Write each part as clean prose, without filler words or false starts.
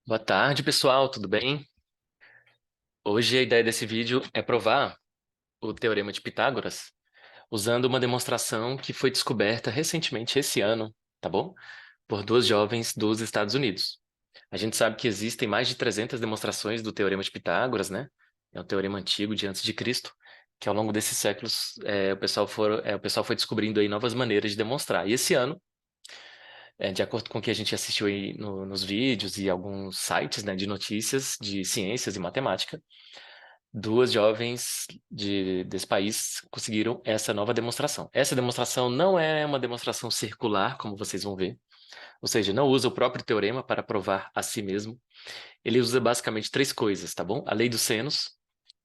Boa tarde, pessoal, tudo bem? Hoje a ideia desse vídeo é provar o Teorema de Pitágoras usando uma demonstração que foi descoberta recentemente esse ano, tá bom? Por duas jovens dos Estados Unidos. A gente sabe que existem mais de 300 demonstrações do Teorema de Pitágoras, né? É um teorema antigo de antes de Cristo, que ao longo desses séculos o pessoal foi descobrindo aí novas maneiras de demonstrar. E esse ano, de acordo com o que a gente assistiu aí nos vídeos e alguns sites, né, de notícias de ciências e matemática, duas jovens desse país conseguiram essa nova demonstração. Essa demonstração não é uma demonstração circular, como vocês vão ver, ou seja, não usa o próprio teorema para provar a si mesmo. Ele usa basicamente três coisas, tá bom? A lei dos senos,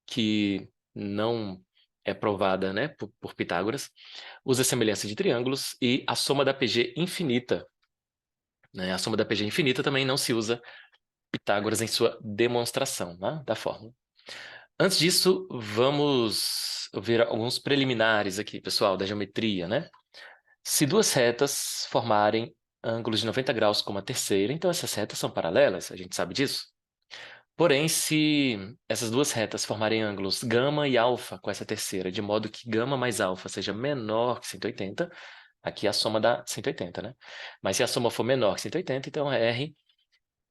que não é provada, né, por Pitágoras, usa a semelhança de triângulos e a soma da PG infinita, né? A soma da PG infinita também não se usa Pitágoras em sua demonstração, né, da fórmula. Antes disso, vamos ver alguns preliminares aqui, pessoal, da geometria, né? Se duas retas formarem ângulos de 90 graus com uma terceira, então essas retas são paralelas, a gente sabe disso. Porém, se essas duas retas formarem ângulos gama e alfa com essa terceira, de modo que gama mais alfa seja menor que 180, aqui a soma dá 180, né? Mas se a soma for menor que 180, então a R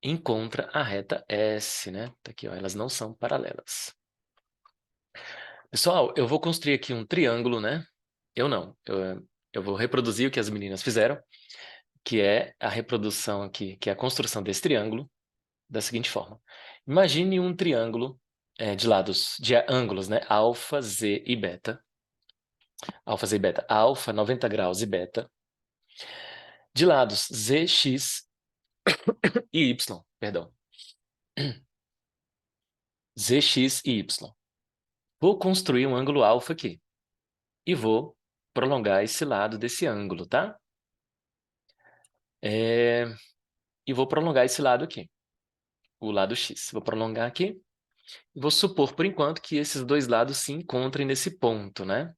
encontra a reta S, né? Tá aqui, ó, elas não são paralelas. Pessoal, eu vou construir aqui um triângulo, né? Eu não. Eu vou reproduzir o que as meninas fizeram, que é a reprodução aqui, que é a construção desse triângulo, da seguinte forma. Imagine um triângulo de lados, de ângulos, né? Alfa, Z e beta. Alfa, Z e beta. Alfa, 90 graus e beta. De lados, Z, X e Y, perdão. Z, X e Y. Vou construir um ângulo alfa aqui. E vou prolongar esse lado desse ângulo, tá? E vou prolongar esse lado aqui, o lado x. Vou prolongar aqui e vou supor, por enquanto, que esses dois lados se encontrem nesse ponto, né?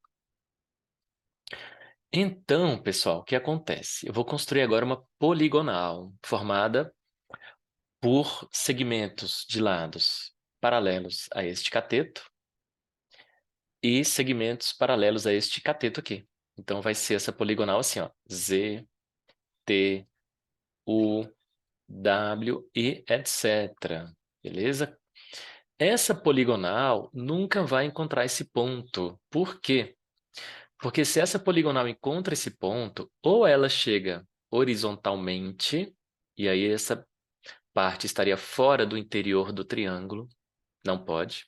Então, pessoal, o que acontece? Eu vou construir agora uma poligonal formada por segmentos de lados paralelos a este cateto e segmentos paralelos a este cateto aqui. Então, vai ser essa poligonal assim, ó, Z, T, U, W e etc. Beleza? Essa poligonal nunca vai encontrar esse ponto. Por quê? Porque se essa poligonal encontra esse ponto, ou ela chega horizontalmente, e aí essa parte estaria fora do interior do triângulo, não pode.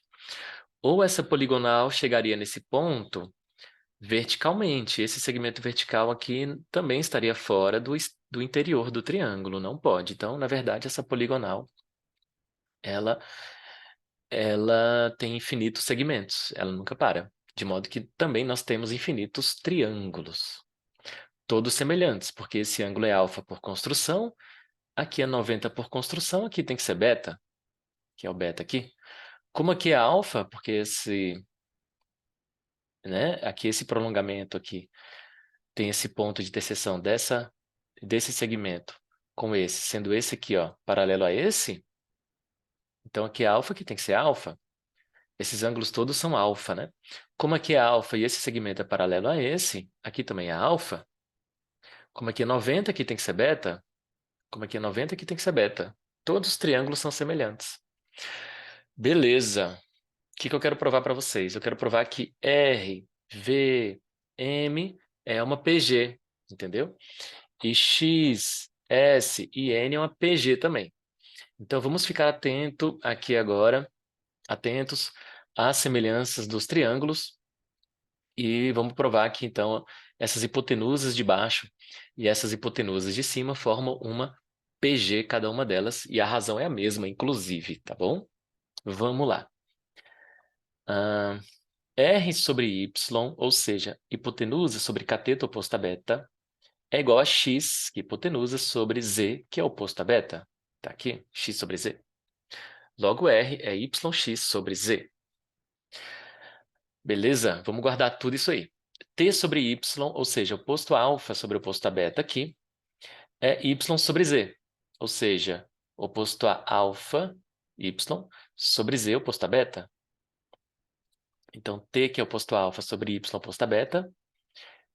Ou essa poligonal chegaria nesse ponto verticalmente. Esse segmento vertical aqui também estaria fora do interior do triângulo, não pode. Então, na verdade, essa poligonal, ela ela tem infinitos segmentos, ela nunca para. De modo que também nós temos infinitos triângulos, todos semelhantes, porque esse ângulo é alfa por construção, aqui é 90 por construção, aqui tem que ser beta, que é o beta aqui. Como aqui é alfa, porque aqui esse prolongamento aqui tem esse ponto de interseção desse segmento com esse, sendo esse aqui, ó, paralelo a esse, então aqui é alfa, aqui tem que ser alfa. Esses ângulos todos são alfa, né? Como aqui é alfa e esse segmento é paralelo a esse, aqui também é alfa. Como aqui é 90, aqui tem que ser beta. Como aqui é 90, aqui tem que ser beta. Todos os triângulos são semelhantes. Beleza. O que eu quero provar para vocês? Eu quero provar que R, V, M é uma PG, entendeu? E X, S e N é uma PG também. Então vamos ficar aqui agora, atentos às semelhanças dos triângulos. E vamos provar que, então, essas hipotenusas de baixo e essas hipotenusas de cima formam uma PG, cada uma delas, e a razão é a mesma, inclusive, tá bom? Vamos lá. R sobre Y, ou seja, hipotenusa sobre cateto oposto a beta, é igual a X, que é hipotenusa, sobre Z, que é oposto a beta. Tá aqui, X sobre Z. Logo, R é YX sobre Z. Beleza? Vamos guardar tudo isso aí. T sobre Y, ou seja, oposto a alfa sobre oposto a beta aqui, é Y sobre Z. Ou seja, oposto a alfa, y, sobre z oposto a beta. Então, t, que é oposto a alfa sobre y oposto a beta,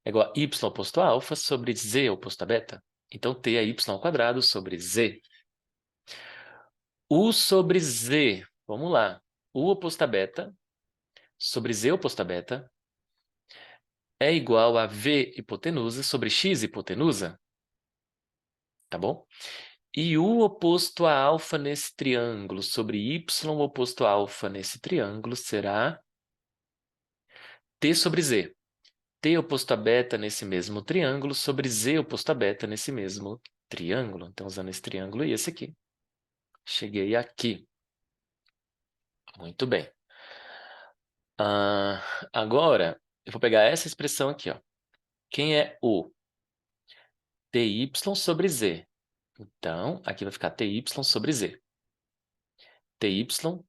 é igual a y oposto a alfa sobre z oposto a beta. Então, t é y ao quadrado sobre z. U sobre z, vamos lá. U oposto a beta sobre z oposto a beta é igual a v hipotenusa sobre x hipotenusa. Tá bom? E U oposto a alfa nesse triângulo sobre y oposto a alfa nesse triângulo será t sobre z. T oposto a beta nesse mesmo triângulo sobre z oposto a beta nesse mesmo triângulo. Então, usando esse triângulo e esse aqui. Cheguei aqui. Muito bem. Agora, eu vou pegar essa expressão aqui, ó. Quem é o? Ty sobre z. Então, aqui vai ficar ty sobre z. Ty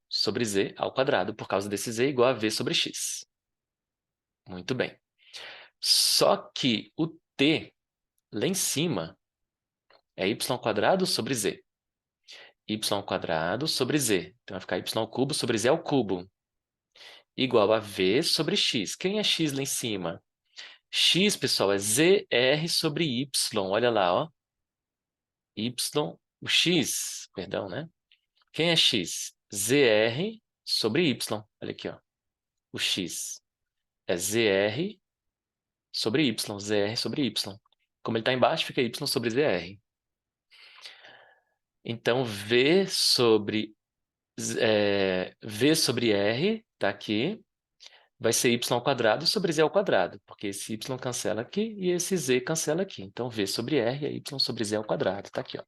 sobre z ao quadrado, por causa desse z igual a v sobre x. Muito bem. Só que o t lá em cima é y ao quadrado sobre z. Y ao quadrado sobre z. Então vai ficar y ao cubo sobre z ao cubo. Igual a v sobre x. Quem é x lá em cima? X, pessoal, é zr sobre y. Olha lá, ó. Y, o x, perdão, né? Quem é x? Zr sobre y. Olha aqui, ó. O x é zr sobre y. Zr sobre y. Como ele está embaixo, fica y sobre zr. Então, v sobre r, tá aqui, vai ser y ao quadrado sobre z ao quadrado, porque esse y cancela aqui e esse z cancela aqui. Então, v sobre r é y sobre z ao quadrado, tá aqui, ó.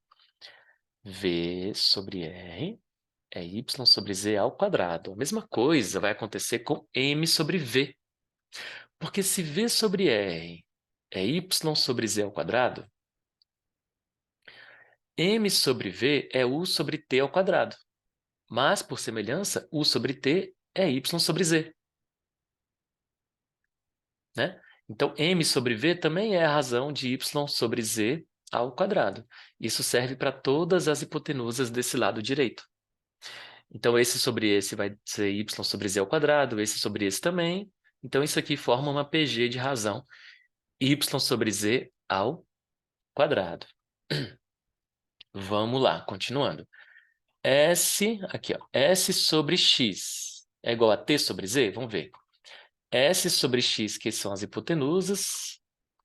V sobre r é y sobre z ao quadrado. A mesma coisa vai acontecer com m sobre v. Porque se v sobre r é y sobre z ao quadrado, m sobre v é u sobre t ao quadrado. Mas, por semelhança, u sobre t é y sobre z. Né? Então, m sobre v também é a razão de y sobre z ao quadrado. Isso serve para todas as hipotenusas desse lado direito. Então, esse sobre esse vai ser y sobre z ao quadrado, esse sobre esse também. Então, isso aqui forma uma PG de razão y sobre z ao quadrado. Vamos lá, continuando. S, aqui, ó, S sobre x é igual a t sobre z? Vamos ver. S sobre x, que são as hipotenusas,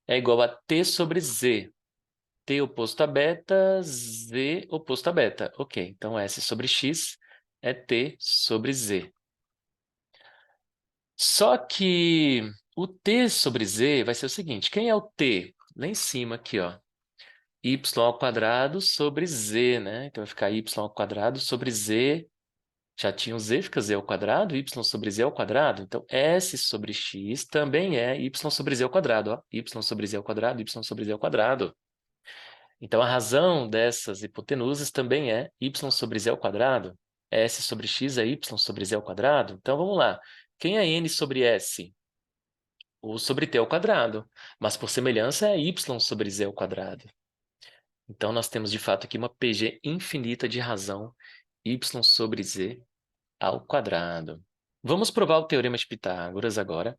é igual a t sobre z. T oposto a beta, z oposto a beta. Ok, então S sobre x é t sobre z. Só que o t sobre z vai ser o seguinte. Quem é o t? Lá em cima aqui, ó. Y ao quadrado sobre z, né? Então vai ficar y ao quadrado sobre z. Já tinha o z, fica z ao quadrado, y sobre z ao quadrado. Então, S sobre x também é y sobre z ao quadrado. Ó. Y sobre z ao quadrado, y sobre z ao quadrado. Então, a razão dessas hipotenusas também é y sobre z ao quadrado. S sobre x é y sobre z ao quadrado. Então, vamos lá. Quem é n sobre s? U sobre t ao quadrado. Mas, por semelhança, é y sobre z ao quadrado. Então, nós temos, de fato, aqui uma PG infinita de razão y sobre z ao quadrado. Vamos provar o Teorema de Pitágoras agora,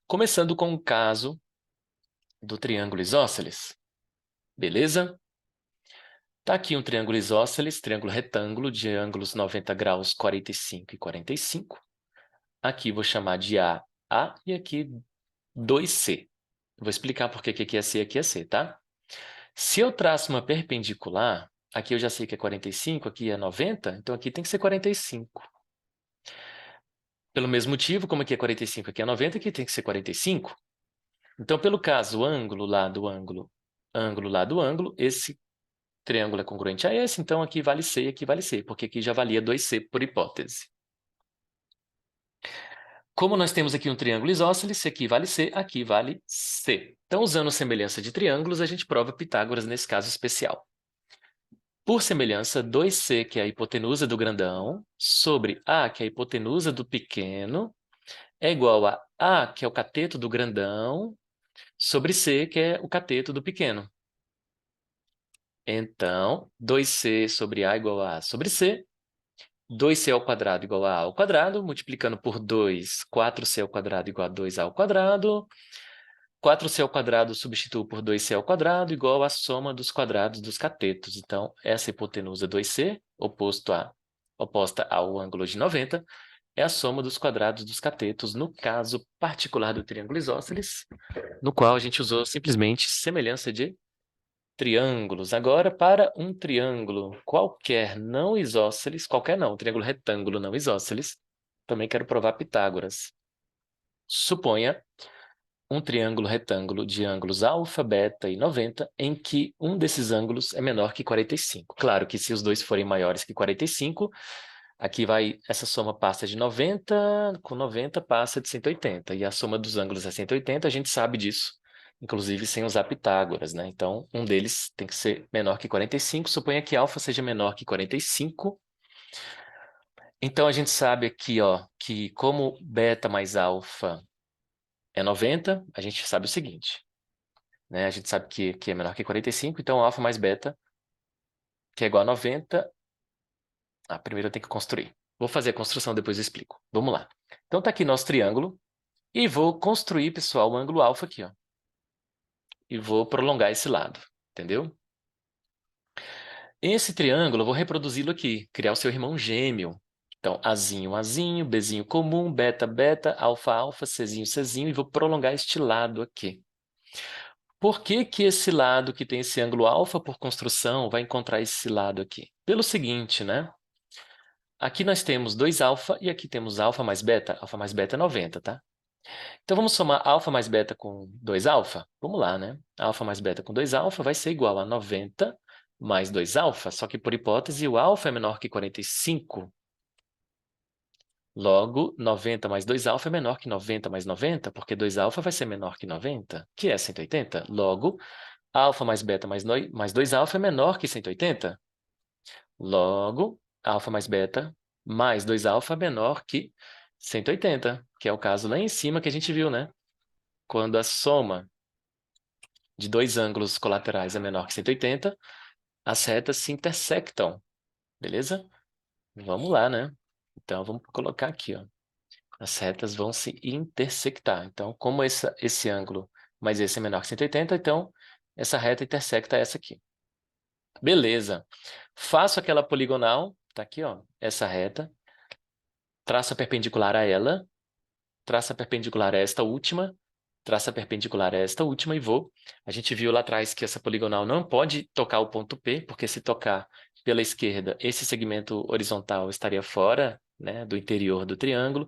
começando com o caso do triângulo isósceles. Beleza? Está aqui um triângulo isósceles, triângulo retângulo, de ângulos 90 graus, 45 e 45. Aqui vou chamar de A e aqui 2C. Vou explicar por que aqui é C e aqui é C, tá? Se eu traço uma perpendicular, aqui eu já sei que é 45, aqui é 90, então aqui tem que ser 45. Pelo mesmo motivo, como aqui é 45, aqui é 90, aqui tem que ser 45. Então, pelo caso ângulo, lado, ângulo, ângulo, lado, ângulo, esse triângulo é congruente a esse, então aqui vale C e aqui vale C, porque aqui já valia 2C por hipótese. Como nós temos aqui um triângulo isósceles, se aqui vale C, aqui vale C. Então, usando semelhança de triângulos, a gente prova Pitágoras nesse caso especial. Por semelhança, 2C, que é a hipotenusa do grandão, sobre A, que é a hipotenusa do pequeno, é igual a A, que é o cateto do grandão, sobre C, que é o cateto do pequeno. Então, 2c sobre a igual a sobre c. 2c ao quadrado igual a ao quadrado. Multiplicando por 2, 4c ao quadrado igual a 2a ao quadrado. 4c ao quadrado substituo por 2c ao quadrado igual à soma dos quadrados dos catetos. Então, essa hipotenusa 2c, oposta ao ângulo de 90, é a soma dos quadrados dos catetos, no caso particular do triângulo isósceles, no qual a gente usou simplesmente semelhança de triângulos. Agora, para um triângulo qualquer não isósceles, qualquer não, triângulo retângulo não isósceles, também quero provar Pitágoras. Suponha um triângulo retângulo de ângulos alfa, beta e 90, em que um desses ângulos é menor que 45. Claro que se os dois forem maiores que 45, aqui essa soma passa de 90, com 90 passa de 180, e a soma dos ângulos é 180, a gente sabe disso, inclusive sem usar Pitágoras, né? Então, um deles tem que ser menor que 45, suponha que alfa seja menor que 45. Então, a gente sabe aqui, ó, que como beta mais alfa é 90, a gente sabe o seguinte, né? A gente sabe que é menor que 45, então alfa mais beta, que é igual a 90. Primeiro eu tenho que construir. Vou fazer a construção, depois eu explico. Vamos lá. Então tá aqui nosso triângulo, e vou construir, pessoal, o ângulo alfa aqui, ó. E vou prolongar esse lado, entendeu? Esse triângulo, eu vou reproduzi-lo aqui, criar o seu irmão gêmeo. Então, Azinho, Azinho, Bzinho comum, beta, beta, alfa, alfa, Czinho, Czinho, e vou prolongar este lado aqui. Por que que esse lado que tem esse ângulo alfa por construção vai encontrar esse lado aqui? Pelo seguinte, né? Aqui nós temos 2 alfa e aqui temos alfa mais beta. Alfa mais beta é 90, tá? Então vamos somar alfa mais beta com 2 alfa? Vamos lá, né? Alfa mais beta com 2 alfa vai ser igual a 90 mais 2 alfa, só que por hipótese o alfa é menor que 45. Logo, 90 mais 2 alfa é menor que 90 mais 90, porque 2 alfa vai ser menor que 90, que é 180. Logo, alfa mais beta mais 2 alfa é menor que 180. Logo, alfa mais beta mais 2 alfa é menor que 180, que é o caso lá em cima que a gente viu, né? Quando a soma de dois ângulos colaterais é menor que 180, as retas se intersectam, beleza? Vamos lá, né? Então, vamos colocar aqui, ó. As retas vão se intersectar. Então, como esse ângulo mais esse é menor que 180, então essa reta intersecta essa aqui. Beleza. Faço aquela poligonal, tá aqui, ó, essa reta. Traço a perpendicular a ela. Traço a perpendicular a esta última. Traço a perpendicular a esta última e vou. A gente viu lá atrás que essa poligonal não pode tocar o ponto P, porque se tocar pela esquerda, esse segmento horizontal estaria fora, né, do interior do triângulo.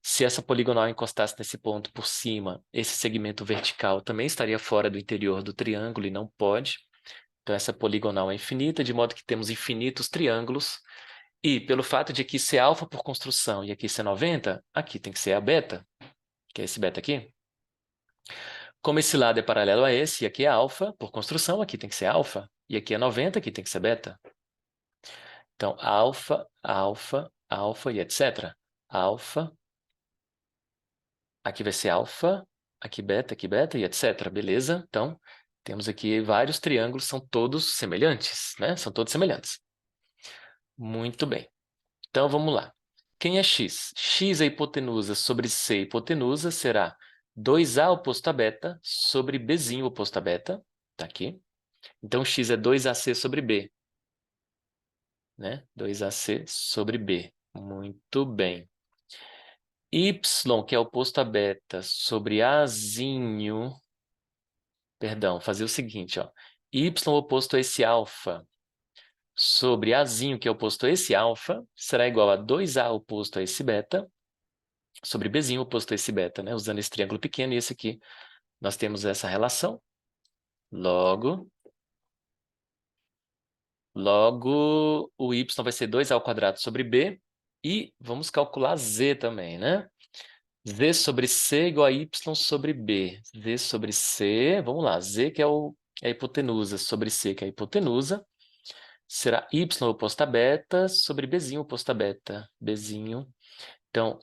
Se essa poligonal encostasse nesse ponto por cima, esse segmento vertical também estaria fora do interior do triângulo e não pode. Então, essa poligonal é infinita, de modo que temos infinitos triângulos. E pelo fato de aqui ser alfa por construção e aqui ser 90, aqui tem que ser a beta, que é esse beta aqui. Como esse lado é paralelo a esse, e aqui é alfa por construção, aqui tem que ser alfa. E aqui é 90, aqui tem que ser beta. Então, alfa, alfa, alfa e etc. Alfa, aqui vai ser alfa, aqui beta e etc. Beleza? Então, temos aqui vários triângulos, são todos semelhantes, né? São todos semelhantes. Muito bem. Então, vamos lá. Quem é x? X é hipotenusa sobre C hipotenusa será 2a oposto a beta sobre Bzinho oposto a beta. Tá aqui. Então, x é 2ac sobre b, né? 2ac sobre b. Muito bem. Y, que é oposto a beta, sobre Azinho... Perdão, fazer o seguinte, ó. Y oposto a esse alfa sobre Azinho, que é oposto a esse alfa, será igual a 2a oposto a esse beta, sobre Bzinho oposto a esse beta, né? Usando esse triângulo pequeno e esse aqui, nós temos essa relação. Logo, o y vai ser 2a ao quadrado sobre b, e vamos calcular z também, né? Z sobre c igual a y sobre b. Z sobre c, vamos lá, z que é a hipotenusa, sobre c que é a hipotenusa, será y oposto a beta sobre bzinho oposto a beta. Bzinho. Então,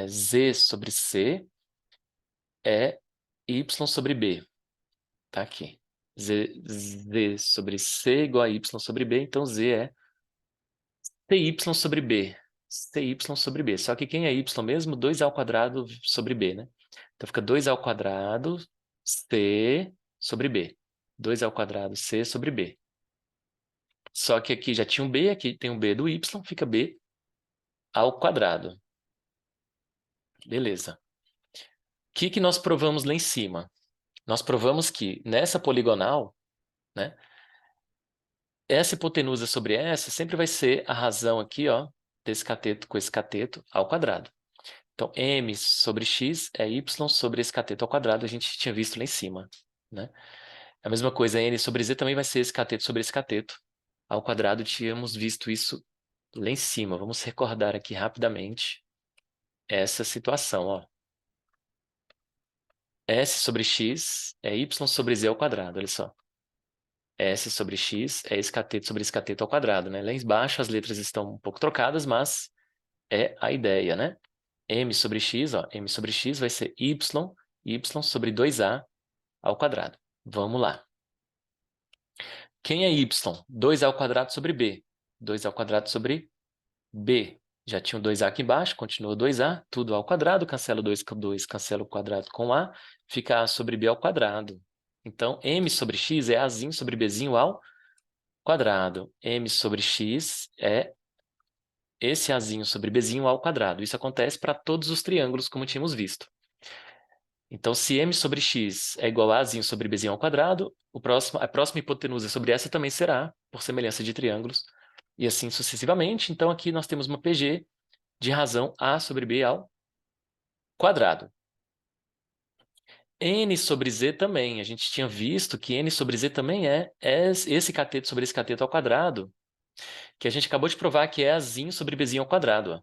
z sobre c é y sobre b. Tá aqui. Z sobre C igual a Y sobre B, então Z é CY sobre B. CY sobre B. Só que quem é Y mesmo? 2 ao² sobre B, né? Então fica 2 ao² C sobre B. 2 ao² C sobre B. Só que aqui já tinha um B, aqui tem um B do Y, fica B ao quadrado. Beleza. O que nós provamos lá em cima? Nós provamos que nessa poligonal, né, essa hipotenusa sobre essa sempre vai ser a razão aqui, ó, desse cateto com esse cateto ao quadrado. Então, m sobre x é y sobre esse cateto ao quadrado, a gente tinha visto lá em cima, né? A mesma coisa, n sobre z também vai ser esse cateto sobre esse cateto ao quadrado, tínhamos visto isso lá em cima. Vamos recordar aqui rapidamente essa situação, ó. S sobre x é y sobre z ao quadrado, olha só. S sobre x é esse cateto sobre esse cateto ao quadrado, né? Lá embaixo as letras estão um pouco trocadas, mas é a ideia, né? M sobre x, ó, m sobre x vai ser y sobre 2a ao quadrado. Vamos lá. Quem é y? 2a² sobre b. 2a² sobre b. Já tinha o 2a aqui embaixo, continua 2a, tudo ao quadrado, cancela 2 com 2, cancela o quadrado com a, fica a sobre b ao quadrado. Então, m sobre x é azinho sobre bzinho ao quadrado. M sobre x é esse azinho sobre bzinho ao quadrado. Isso acontece para todos os triângulos, como tínhamos visto. Então, se m sobre x é igual a azinho sobre bzinho ao quadrado, a próxima hipotenusa sobre essa também será, por semelhança de triângulos, e assim sucessivamente. Então, aqui nós temos uma PG de razão a sobre b ao quadrado. N sobre z também. A gente tinha visto que n sobre z também é esse cateto sobre esse cateto ao quadrado, que a gente acabou de provar que é azinho sobre bzinho ao quadrado, ó.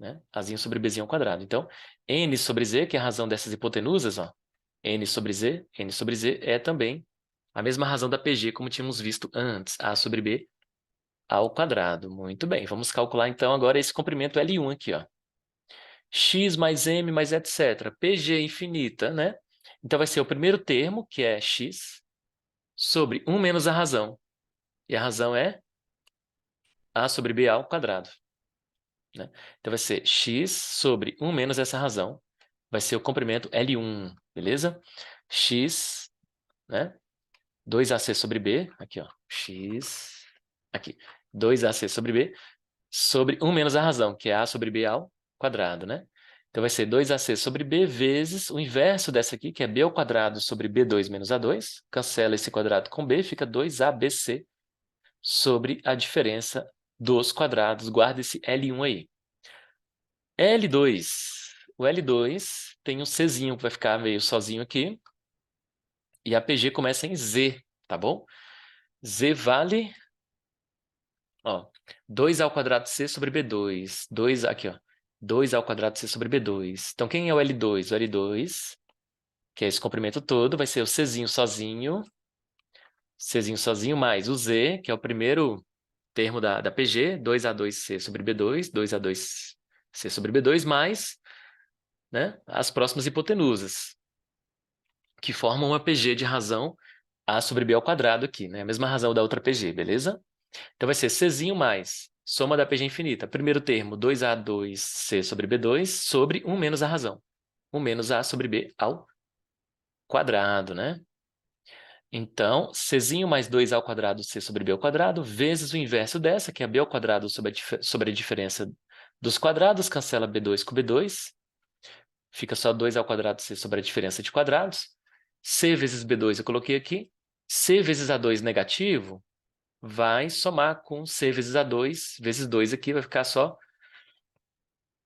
Né? Azinho sobre bzinho ao quadrado. Então, n sobre z, que é a razão dessas hipotenusas, ó, n sobre z é também a mesma razão da PG, como tínhamos visto antes, a sobre b ao quadrado. Muito bem, vamos calcular então agora esse comprimento L1 aqui, ó. X mais m mais etc. PG infinita, né? Então vai ser o primeiro termo, que é x, sobre 1 menos a razão. E a razão é a sobre b ao quadrado. Né? Então vai ser x sobre 1 menos essa razão. Vai ser o comprimento L1, beleza? X, né? 2ac sobre b, aqui, ó. X, aqui. 2ac sobre b, sobre 1 menos a razão, que é a sobre b ao quadrado, né? Então vai ser 2ac sobre b vezes o inverso dessa aqui, que é b ao quadrado sobre b2 menos a2. Cancela esse quadrado com b, fica 2abc sobre a diferença dos quadrados. Guarda esse L1 aí. L2. O L2 tem um Czinho que vai ficar meio sozinho aqui. E a PG começa em Z, tá bom? Z vale, ó, 2 ao² C sobre B2. 2, aqui, ó. 2 ao² C sobre B2. Então, quem é o L2? O L2, que é esse comprimento todo, vai ser o Czinho sozinho mais o Z, que é o primeiro termo da PG, 2a2C sobre B2, 2a2C sobre B2, mais, né, as próximas hipotenusas, que formam uma PG de razão a sobre b ao quadrado aqui, né? A mesma razão da outra PG, beleza? Então vai ser Czinho mais soma da PG infinita. Primeiro termo, 2a2C sobre B2 sobre 1 menos a razão. 1 menos a sobre b ao quadrado, né? Então, Czinho mais 2 ao² C sobre b ao quadrado, vezes o inverso dessa, que é b ao quadrado sobre a diferença dos quadrados, cancela B2 com B2, fica só 2 ao² C sobre a diferença de quadrados. C vezes B2 eu coloquei aqui. C vezes A2 negativo vai somar com C vezes A2 vezes 2 aqui, vai ficar só...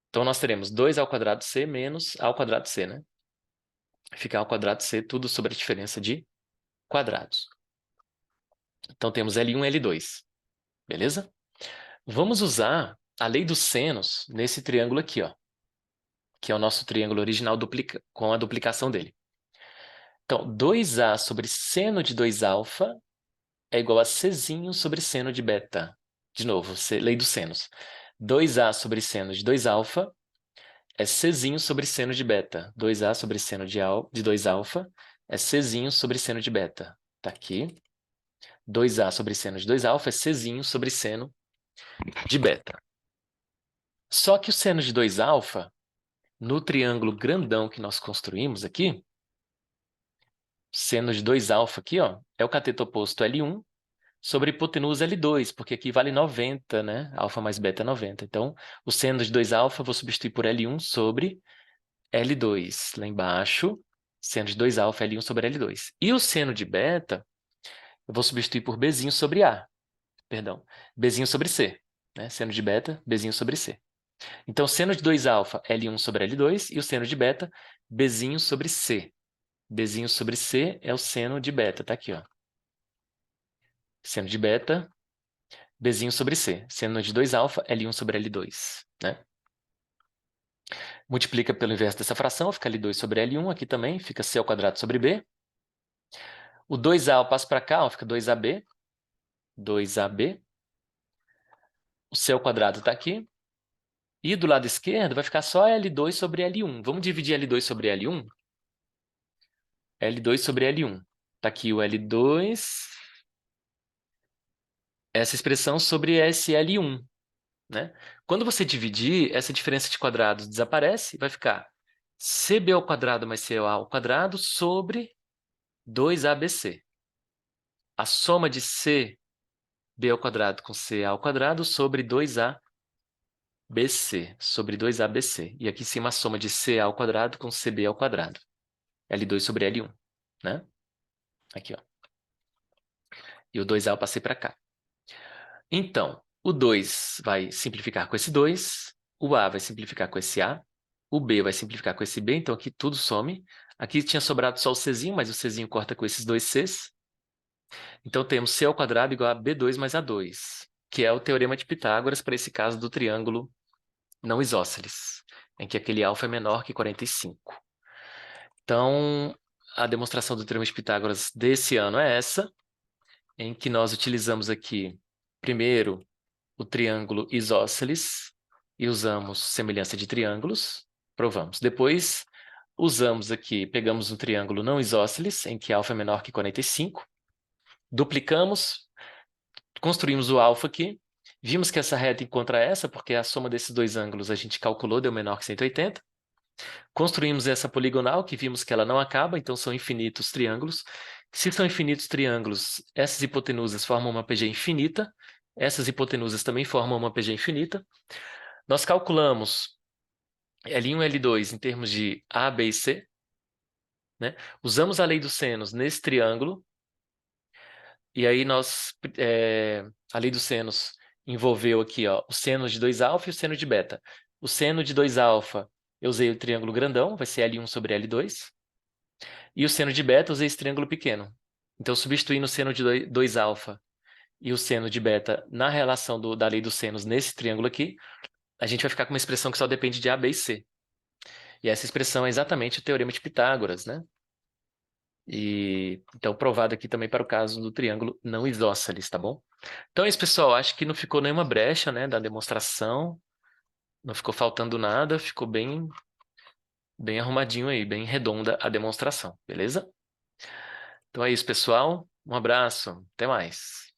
Então, nós teremos 2 ao² C menos ao² C, né? Fica ao² C tudo sobre a diferença de quadrados. Então, temos L1 e L2, beleza? Vamos usar a lei dos senos nesse triângulo aqui, ó, que é o nosso triângulo original com a duplicação dele. Então, 2a sobre seno de 2α é igual a Czinho sobre seno de beta. De novo, lei dos senos. 2a sobre seno de 2α é Czinho sobre seno de beta. 2a sobre seno de 2α é Czinho sobre seno de beta. Tá aqui. 2A sobre seno de 2α é Czinho sobre seno de beta. Só que o seno de 2α, no triângulo grandão que nós construímos aqui, seno de 2α aqui, ó, é o cateto oposto L1 sobre hipotenusa L2, porque aqui vale 90, né? Alfa mais beta é 90. Então, o seno de 2α eu vou substituir por L1 sobre L2. Lá embaixo, seno de 2α é L1 sobre L2. E o seno de beta, eu vou substituir por Bzinho sobre A. Perdão, Bzinho sobre C. Né? Seno de beta, Bzinho sobre C. Então, seno de 2α, L1 sobre L2, e o seno de beta, Bzinho sobre C. Bzinho sobre C é o seno de beta, tá aqui, ó. Seno de beta, Bzinho sobre C. Seno de 2α, L1 sobre L2, né? Multiplica pelo inverso dessa fração, fica L2 sobre L1, aqui também, fica C ao quadrado sobre B. O 2A eu passo para cá, ó, fica 2AB. 2AB. O C ao quadrado está aqui. E do lado esquerdo vai ficar só L2 sobre L1. Vamos dividir L2 sobre L1? L2 sobre L1. Está aqui o L2. Essa expressão sobre esse L1. Né? Quando você dividir, essa diferença de quadrados desaparece. Vai ficar CB ao quadrado mais CA ao quadrado sobre 2ABC. A soma de CB ao quadrado com CA ao quadrado sobre 2ABC. Sobre 2ABC. E aqui em cima a soma de CA ao quadrado com CB ao quadrado. L2 sobre L1. Né? Aqui, ó. E o 2A eu passei para cá. Então, o 2 vai simplificar com esse 2, o A vai simplificar com esse A, o B vai simplificar com esse B, então aqui tudo some. Aqui tinha sobrado só o Czinho, mas o Czinho corta com esses dois Cs. Então temos C ao quadrado igual a B2 mais A2, que é o teorema de Pitágoras para esse caso do triângulo não isósceles, em que aquele alfa é menor que 45. Então, a demonstração do teorema de Pitágoras desse ano é essa, em que nós utilizamos aqui, primeiro, o triângulo isósceles e usamos semelhança de triângulos, provamos. Depois, usamos aqui, pegamos um triângulo não isósceles, em que alfa é menor que 45, duplicamos, construímos o alfa aqui, vimos que essa reta encontra essa, porque a soma desses dois ângulos a gente calculou, deu menor que 180. Construímos essa poligonal, que vimos que ela não acaba, então são infinitos triângulos. Se são infinitos triângulos, essas hipotenusas formam uma PG infinita, essas hipotenusas também formam uma PG infinita. Nós calculamos L1 e L2 em termos de A, B e C. Né? Usamos a lei dos senos nesse triângulo, e aí a lei dos senos envolveu aqui, ó, o seno de 2α e o seno de beta. O seno de 2α, eu usei o triângulo grandão, vai ser L1 sobre L2. E o seno de beta, eu usei esse triângulo pequeno. Então, substituindo o seno de 2α e o seno de beta na relação da lei dos senos nesse triângulo aqui, a gente vai ficar com uma expressão que só depende de A, B e C. E essa expressão é exatamente o teorema de Pitágoras, né? E então provado aqui também para o caso do triângulo não isósceles, tá bom? Então é isso, pessoal. Acho que não ficou nenhuma brecha, né, da demonstração. Não ficou faltando nada, ficou bem arrumadinho aí, bem redonda a demonstração, beleza? Então é isso, pessoal. Um abraço, até mais.